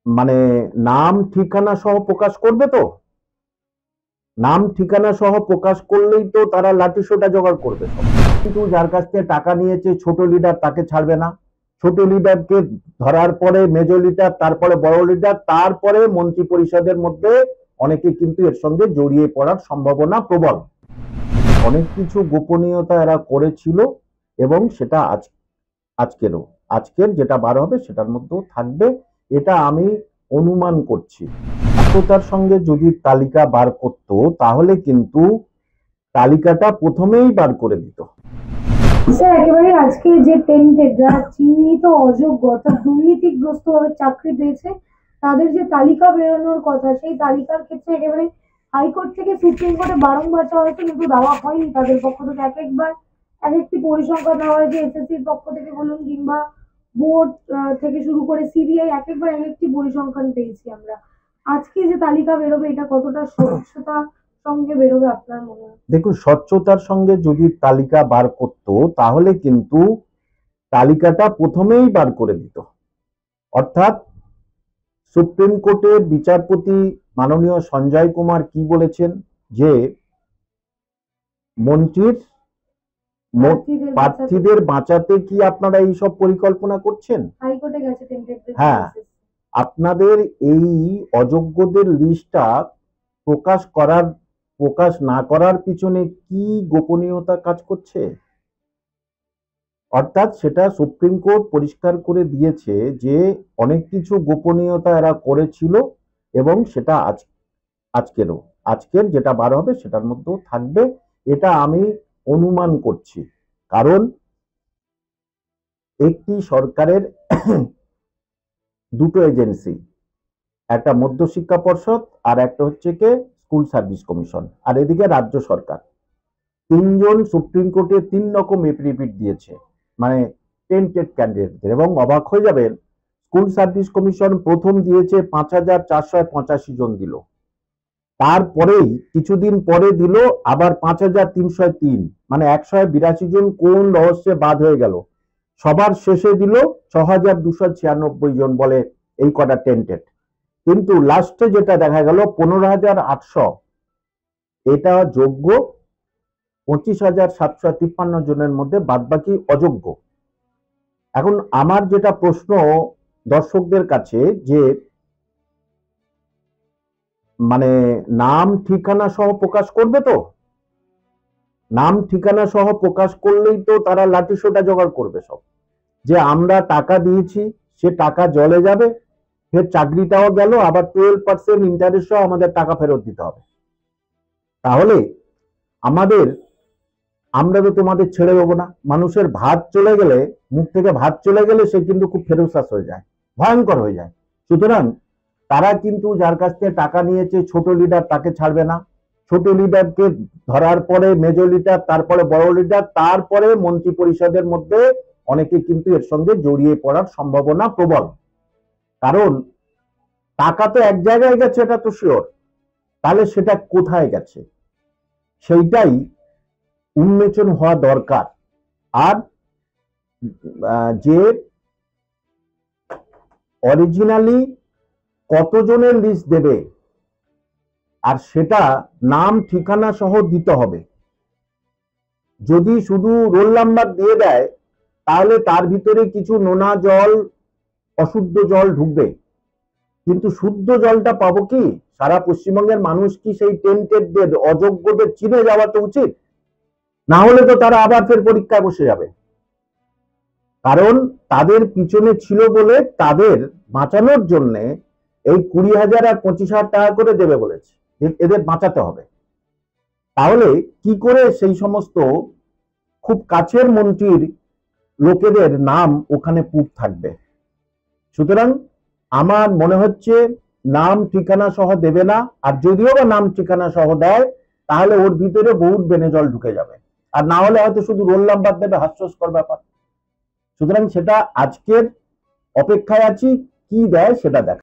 মানে নাম ঠিকানা সহ প্রকাশ করবে তো? নাম ঠিকানা সহ প্রকাশ করলেই তো তারা লাঠিসোঁটা জোগাড় করবে সব। কিন্তু যার কাছ থেকে টাকা নিয়েছে ছোট লিডার তাকে ছাড়বে না। ছোট লিডারকে ধরার পরে মেজর লিডার, তারপরে বড় লিডার, তারপরে মন্ত্রী পরিষদের মধ্যে অনেকে কিন্তু এর সঙ্গে জড়িয়ে পড়ার সম্ভাবনা প্রবল। অনেক কিছু গোপনীয়তা এরা করেছিল এবং সেটা আজকের যেটা বার হবে সেটার মধ্যেও থাকবে, এটা আমি অনুমান করছি। সত্যতার সঙ্গে যদি তালিকা বার করতো তাহলে কিন্তু তালিকাটা প্রথমেই বার করে দিত। স্যার একেবারে আজকে যে টেন্টেড যারা চিহ্নিত অযোগ্য অর্থাৎ দুর্নীতিগ্রস্ত ভাবে চাকরি পেয়েছে তাদের যে তালিকা বেরোনোর কথা সেই তালিকার ক্ষেত্রে একেবারে হাইকোর্ট থেকে সুপ্রিম কোর্টে বারংবার চাওয়া হয়েছে কিন্তু দেওয়া হয়নি তাদের পক্ষ থেকে। এক একবার এক একটি পরিসংখ্যান দেওয়া হয়েছে এসএসসির পক্ষ থেকে বলুন কিংবা বোর্ড থেকে শুরু করে সিবিআই এক একবার এক একটি পরিসংখ্যান পেয়েছি আমরা। আজকে যে তালিকা বেরোবে এটা কতটা স্বচ্ছতা সঙ্গে বেরোবে আপনার মনে হয়? দেখুন, স্বচ্ছতার সঙ্গে যদি তালিকা বার করতো তাহলে কিন্তু তালিকাটা প্রথমেই বার করে দিত। অর্থাৎ সুপ্রিম কোর্টের বিচারপতি মাননীয় সঞ্জয় কুমার কি বলেছেন যে মন্ত্রীর প্রার্থীদের বাঁচাতে কি আপনারা এই সব পরিকল্পনা করছেন? হাইকোর্টে গেছে টেন্টেড। হ্যাঁ, আপনাদের এই অযোগ্যদের লিস্টটা প্রকাশ না করার পিছনে কি গোপনীয়তা কাজ করছে? অর্থাৎ সেটা সুপ্রিম কোর্ট পরিষ্কার করে দিয়েছে যে অনেক কিছু গোপনীয়তা এরা করেছিল এবং সেটা আজকের যেটা বার হবে সেটার মধ্যেও থাকবে, এটা আমি অনুমান করছি। কারণ একটি সরকারের দুটো এজেন্সি, একটা মধ্যশিক্ষা পর্ষদ আর একটা হচ্ছে কি স্কুল সার্ভিস কমিশন, আর এদিকে রাজ্য সরকার। তিনজন সুপ্রিম কোর্টে তিন রকম এফিডেভিট দিয়েছে, মানে টেন্টেড ক্যান্ডিডেটদের, এবং অবাক হয়ে যাবেন স্কুল সার্ভিস কমিশন প্রথম দিয়েছে 5,485 জন দিল, তারপরেই কিছুদিন পরে দিল আবার 5,303, মানে 182 জন কোন রহস্যে বাদ হয়ে গেল। সবার শেষে দিল 6,296 জন, বলে এই কটা টেন্টেড। কিন্তু লাস্টে যেটা দেখা গেল 15,800 এটা যোগ্য, 25,753 জনের মধ্যে বাদবাকি অযোগ্য। এখন আমার যেটা প্রশ্ন দর্শকদের কাছে, যে মানে নাম ঠিকানা সহ প্রকাশ করবে তো? নাম ঠিকানা সহ প্রকাশ করলেই তো তারা লাঠিসোঁটা জোগাড় করবে সব, যে আমরা টাকা দিয়েছি, সে টাকা জলে যাবে, ফের চাকরিটাও গেল, আবার 12% ইন্টারেস্ট সহ আমাদের টাকা ফেরত দিতে হবে। তাহলে আমরা তো তোমাদের ছেড়ে দেবো না। মানুষের ভাত চলে গেলে, মুখ থেকে ভাত চলে গেলে সে কিন্তু খুব ফেরুসাস হয়ে যায়, ভয়ঙ্কর হয়ে যায়। সুতরাং তারা কিন্তু যার কাছ থেকে টাকা নিয়েছে ছোট লিডার তাকে ছাড়বে না। ছোট লিডারকে ধরার পরে মেজর লিডার, তারপরে বড় লিডার, তারপরে মন্ত্রী পরিষদের মধ্যে অনেকে কিন্তু এর সঙ্গে জড়িয়ে পড়ার সম্ভাবনা প্রবল। কারণ টাকা তো এক জায়গায় গেছে, এটা তো শিওর। তাহলে সেটা কোথায় গেছে সেইটাই উন্মোচন হওয়া দরকার। আর যে অরিজিনালি কতজনের লিস্ট দেবে, আর সেটা নাম ঠিকানা সহ দিতে হবে। যদি শুধু রোল নাম্বার দিয়ে দেয় তাহলে তার ভিতরে কিছু নোনা জল, অশুদ্ধ জল ঢুকবে, কিন্তু শুদ্ধ জলটা পাবো কি? সারা পশ্চিমবঙ্গের মানুষ কি সেই টেন্টেডদের, অযোগ্যদের চিনে যাওয়া তো উচিত, না হলে তো তারা আবার ফের পরীক্ষায় বসে যাবে। কারণ তাদের পিছনে ছিল বলে তাদের বাঁচানোর জন্য এই 20,000 আর 25,000 টাকা করে দেবে বলেছে, এদের বাঁচাতে হবে। তাহলে কি করে সেই সমস্ত খুব কাছের মন্ত্রীর লোকেদের নাম ওখানে পুট থাকবে? সুতরাং আমার মনে হচ্ছে নাম ঠিকানা সহ দেবে না, আর যদিও বা নাম ঠিকানা সহ দেয় তাহলে ওর ভিতরে বহুত বেনেজল ঢুকে যাবে, আর না হলে হয়তো শুধু রোল নাম্বার দেবে, হাস্যস্কর ব্যাপার। সুতরাং সেটা আজকের অপেক্ষায় আছি, কি দেয় সেটা দেখা।